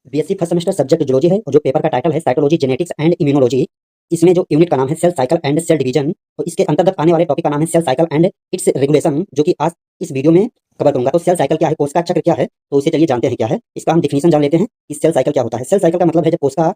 BSc first semester subject zoology है और जो पेपर का टाइटल है साइटोलॉजी जेनेटिक्स एंड इम्यूनोलॉजी। इसमें जो यूनिट का नाम है cell cycle and cell division, तो इसके अंतर्गत आने वाले टॉपिक का नाम है cell cycle and its regulation, जो कि आज इस वीडियो में कवर करूंगा। तो सेल साइकिल क्या है, कोशिका चक्र क्या है, तो उसे चलिए जानते हैं क्या है। इसका हम डिफिनेशन जान लेते हैं कि सेल साइकिल क्या होता है। सेल साइकिल का मतलब है जब कोशिका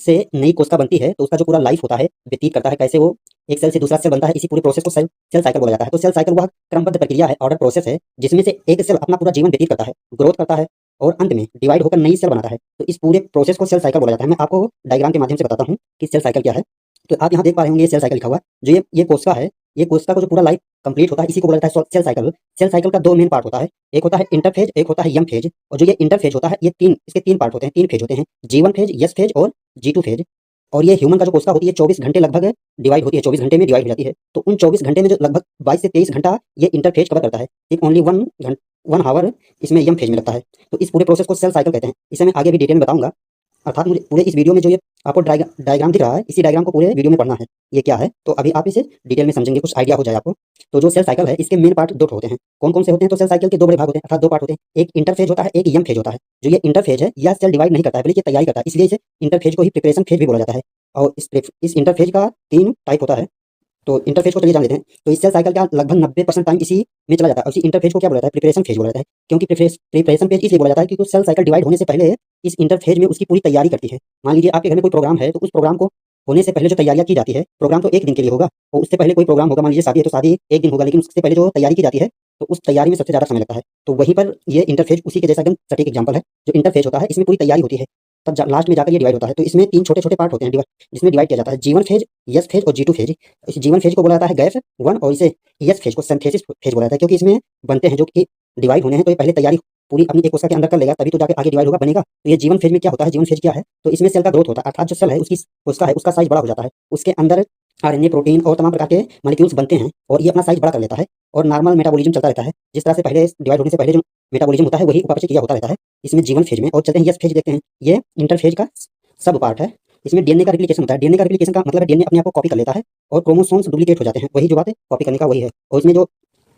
से नई कोशिका बनती है तो उसका जो पूरा लाइफ होता है, व्यतीत करता है, कैसे वो एक सेल से दूसरा सेल बनता है, इसी पूरे प्रोसेस को सेल सेल साइकिल बोला जाता है। तो सेल साइकिल वह क्रमबद्ध प्रक्रिया है, ऑर्डर प्रोसेस है, जिसमें से एक सेल अपना पूरा जीवन व्यतीत करता है, ग्रोथ करता है और अंत में डिवाइड होकर नई सेल बनाता है। तो इस पूरे प्रोसेस को सेल साइकिल बोला जाता है। मैं आपको डायग्राम के माध्यम से बताता हूँ कि सेल साइकिल क्या है। तो आप यहाँ देख पा रहे होंगे ये सेल साइकिल लिखा हुआ है। जो ये कोशिका है, ये कोशिका को जो पूरा लाइफ कंप्लीट होता है इसी को बोला जाता है सेल साइकिल। सेल साइकिल का दो मेन पार्ट होता है, एक होता है इंटरफेज, एक होता है यम फेज। और जो ये इंटरफेज होता है, ये इसके तीन पार्ट होते हैं, तीन फेज होते हैं, G1 फेज, यस फेज और G2 फेज। और ये ह्यूमन का जो कोशिका होती है 24 घंटे लगभग डिवाइड होती है, 24 घंटे में डिवाइड हो जाती है। तो उन 24 घंटे में जो लगभग 22 से 23 घंटा ये इंटरफेज कवर करता है, ठीक ओनली 1 हावर इसमें यम फेज में लगता है। तो इस पूरे प्रोसेस को सेल साइकिल कहते हैं। इसे मैं आगे भी डिटेल में बताऊंगा। अर्थात मुझे पूरे इस वीडियो में जो ये आपको डायग्राम दिख रहा है, इसी डायग्राम को पूरे वीडियो में पढ़ना है ये क्या है। तो अभी आप इसे डिटेल में समझेंगे, कुछ आइडिया हो जाए आपको। तो जो सेल साइकिल है इसके मेन पार्ट दो होते हैं। कौन कौन से होते हैं, तो सेल साइकिल के दो बड़े भाग होते हैं, अर्थात दो पार्ट होते हैं। एक इंटरफेज होता है, एक यम फेज होता है। जो ये इंटरफेज है यह सेल डिवाइड नहीं करता है बल्कि ये तैयारी करता है, इसलिए इसे इंटरफेज को ही प्रिपरेशन फेज भी बोला जाता है। और इस इंटरफेज का 3 टाइप होता है। तो इंटरफेज को चलिए जान लेते हैं। तो इस सेल साइकिल का लगभग 90% टाइम इसी में चला जाता है। और इसी इंटरफेज को क्या बोला जाता है, प्रिपरेशन फेज बोला जाता है। क्योंकि प्रिपरेशन फेज इसलिए बोला जाता है क्योंकि सेल साइकिल डिवाइड होने से पहले इस इंटरफेज में उसकी पूरी तैयारी करती है। मान लीजिए आपके घर में कोई प्रोग्राम है, तो उस प्रोग्राम को होने से पहले जो तैयारियां की जाती है, प्रोग्राम तो एक दिन के लिए होगा और उससे पहले कोई प्रोग्राम होगा, मान लीजिए शादी है तो शादी एक दिन होगा, लेकिन उससे पहले जो तैयारी की जाती है तो उस तैयारी में सबसे ज्यादा समय लगता है। तो वहीं पर ये इंटरफेज उसी के जैसा एकदम सटीक एग्जाम्पल है। जो इंटरफेज होता है इसमें पूरी तैयारी होती है, तब लास्ट में जाकर ये डिवाइड होता है। तो इसमें 3 छोटे-छोटे पार्ट होते हैं जिसमें डिवाइड किया जाता है, G1 फेज, यस फेज और G2 फेज। इस G1 फेज को बोला जाता है गैप 1 और इसे यस फेज को सिंथेसिस फेज बोला जाता है, क्योंकि इसमें बनते हैं जो कि डिवाइड होने हैं। तो ये पहले तैयारी पूरी अपनी एक कोशिका के अंदर कर लेगा, तभी तो जाके आगे डिवाइड होगा, बनेगा। तो ये G1 फेज में क्या होता है, G1 फेज क्या है, तो इसमें सेल का ग्रोथ होता है, अर्थात जो सेल है उसकी कोशिका है उसका साइज बड़ा हो जाता है, उसके अंदर आरएनए, प्रोटीन और तमाम प्रकार के मॉलिक्यूल्स बनते हैं और ये अपना साइज बड़ा कर लेता है और नॉर्मल मेटाबॉलिज्म चलता रहता है। जिस तरह से पहले डिवाइड होने से पहले जो मेटाबॉलिज्म होता है वही उपापचय क्रिया होता रहता है इसमें G1 फेज में। और चलते हैं यस फेज देखते हैं। ये इंटरफेज का सब पार्ट है। इसमें डीएनए का रेप्लिकेशन होता है। डीएनए का रेप्लिकेशन का मतलब है डीएनए अपने आप को कॉपी कर लेता है और क्रोमोसोम्स डुप्लीकेट हो जाते हैं। वही जो बात है कॉपी करने का वही है। और इसमें जो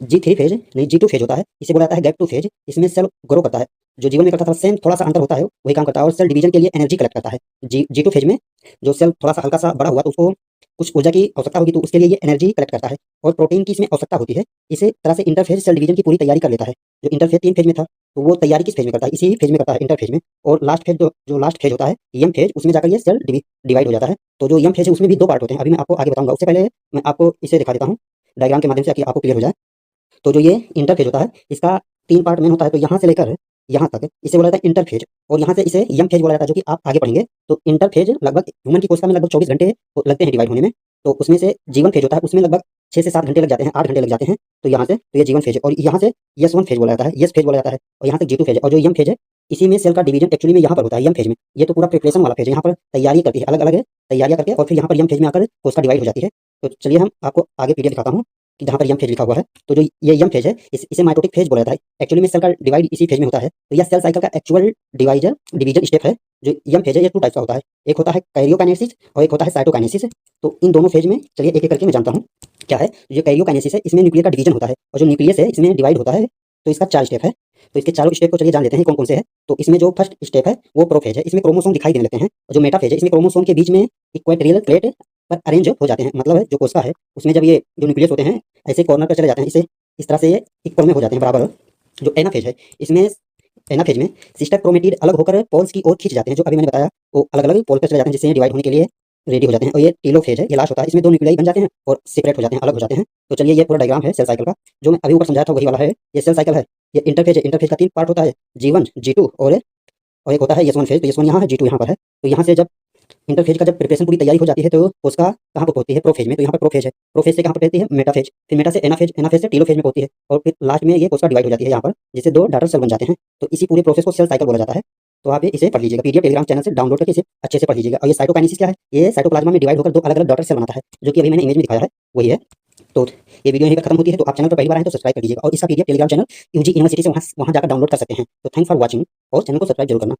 G3 फेज नहीं G2 फेज होता है, इसे बोला जाता है गैप 2 फेज। इसमें सेल ग्रो करता है, जो जीवन में करता था सेम थोड़ा सा अंतर होता है, वही काम करता है और सेल डिवीजन के लिए एनर्जी कलेक्ट करता है। G2 फेज में जो सेल थोड़ा सा हल्का सा बड़ा हुआ तो उसको कुछ ऊर्जा की आवश्यकता होगी, तो उसके लिए ये एनर्जी कलेक्ट करता है और प्रोटीन की इसमें आवश्यकता होती है। इसी तरह से इंटरफेज सेल डिवीजन की पूरी तैयारी कर लेता है। जो इंटरफेज 3 फेज में था, तो वो तैयारी किस फेज में करता है, इसी फेज में करता है, इंटरफेज में। और लास्ट फेज जो लास्ट फेज होता है यम फेज, उसमें जाकर ये सेल डिवाइड हो जाता है। तो जो यम फेज है उसमें भी 2 पार्ट होते हैं, अभी मैं आपको आगे बताऊंगा। उससे पहले मैं आपको इसे दिखा देता हूँ डायग्राम के माध्यम से, ताकि आपको क्लियर हो जाए। तो जो ये इंटरफेज होता है इसका 3 पार्ट मेन होता है। तो यहाँ से लेकर यहाँ तक इसे बोला जाता है इंटरफेज, और यहाँ से इसे यम फेज बोला जाता है, जो कि आप आगे पढ़ेंगे। तो इंटरफेज लगभग ह्यूमन की कोशिका में लगभग 24 घंटे लगते हैं डिवाइड होने में। तो उसमें से G1 फेज होता है, उसमें लगभग 6 से 7 घंटे लग जाते हैं, 8 घंटे लग जाते हैं। तो यहाँ से तो ये G1 फेज है और यहाँ से यस1 फेज बोला जाता है, यस फेज बोला जाता है। और यहाँ तक G2 फेज है। और जो यम फेज है इसी में सेल का डिवीजन एक्चुअली में यहाँ पर होता है, यम फेज में। ये तो पूरा प्रिपरेशन वाला फेज है, यहाँ पर तैयारी करती है, अलग अलग तैयारियां करके और फिर यहाँ पर यम फेज में आकर कोशिका डिवाइड हो जाती है। तो चलिए हम आपको आगे पीडीएफ दिखाता हूँ कि जहाँ पर यम फेज लिखा हुआ है। तो जो ये यम फेज है इसे माइटोटिक फेज बोला जाता है। एक्चुअली में सेल का डिवाइड इसी फेज में होता है। तो यह सेल साइकिल का एक्चुअल डिवीजन स्टेप है। जो यम फेज है ये 2 टाइप्स का होता है, एक होता है कैरियोकाइनेसिस और एक होता है साइटोकाइनेसिस। तो इन दोनों फेज में चलिए एक एक करके मैं जानता हूँ क्या है। जो कैरियोकाइनेसिस है इसमें न्यूक्लियर का डिवीजन होता है और जो न्यूक्लियस है इसमें डिवाइड होता है। तो इसका 4 स्टेप है। तो इसके चारों स्टेप को चलिए जान लेते हैं कौन कौन से हैं। तो इसमें जो फर्स्ट स्टेप है वो प्रोफेज है, इसमें क्रोमोसोम दिखाई देने लगते हैं। और जो मेटाफेज है इसमें क्रोमोसोम के बीच में इक्वेटोरियल प्लेट पर अरेंज हो जाते हैं, मतलब है जो कोशिका है उसमें जब ये जो न्यूक्लियस होते हैं ऐसे कॉर्नर पर चले जाते हैं, इसे इस तरह से ये इक्वल में हो जाते हैं बराबर। जो एनाफेज है इसमें एनाफेज में सिस्टर क्रोमेटिड अलग होकर पोल्स की ओर खींच जाते हैं, जो अभी मैंने बताया वो अलग अलग पोल पर चले जाते हैं, जिससे डिवाइड होने के लिए रेडी हो जाते हैं। और ये टीलोफेज है, ये लास्ट होता है, इसमें 2 न्यूक्लियाई बन जाते हैं और सेपरेट हो जाते हैं, अलग हो जाते हैं। तो चलिए ये पूरा डायग्राम है सेल साइकिल का, जो मैं अभी ऊपर समझाया था वही वाला है। ये सेल साइकिल है, ये इंटरफेज है, इंटरफेज का 3 पार्ट होता है, G1 G2 और एक होता है यस1 फेज। तो यस1 यहाँ है, G2 यहाँ पर है। तो यहाँ से जब इंटरफेज का जब प्रिपरेशन पूरी तैयारी हो जाती है तो कोशिका कहाँ पर पहुंचती है, प्रोफेज में। तो यहाँ पर प्रोफेज है, प्रोफेज से कहाँ पर पहुंचती है, मेटाफेज, फिर मेटा से एनाफेज, एनाफेज से टीलोफेज में पहुंचती है और फिर लास्ट में ये कोशिका डिवाइड हो जाती है यहाँ पर, जिससे 2 डॉटर सेल बन जाते हैं। तो इसी पूरे प्रोसेस को सेल साइकिल बोला जाता है। तो आप इसे पढ़ लीजिएगा, पीडीएफ टेलीग्राम चैनल से डाउनलोड करके इसे अच्छे से पढ़ लीजिएगा। और ये साइटोकाइनेसिस क्या है, ये साइटोप्लाज्मा में डिवाइड होकर 2 अलग अलग डॉटर सेल बनाता है, जो कि अभी मैंने इमेज में दिखाया है वही है। तो ये वीडियो यहीं पर खत्म होती है। तो आप चैनल पर पहली बार आए तो सब्सक्राइब कर लीजिएगा और इसका PDF Telegram channel UG university से वहाँ जाकर डाउनलोड कर सकते हैं। तो थैंक्स फॉर वॉचिंग और चैनल को सब्सक्राइब जरूर करना।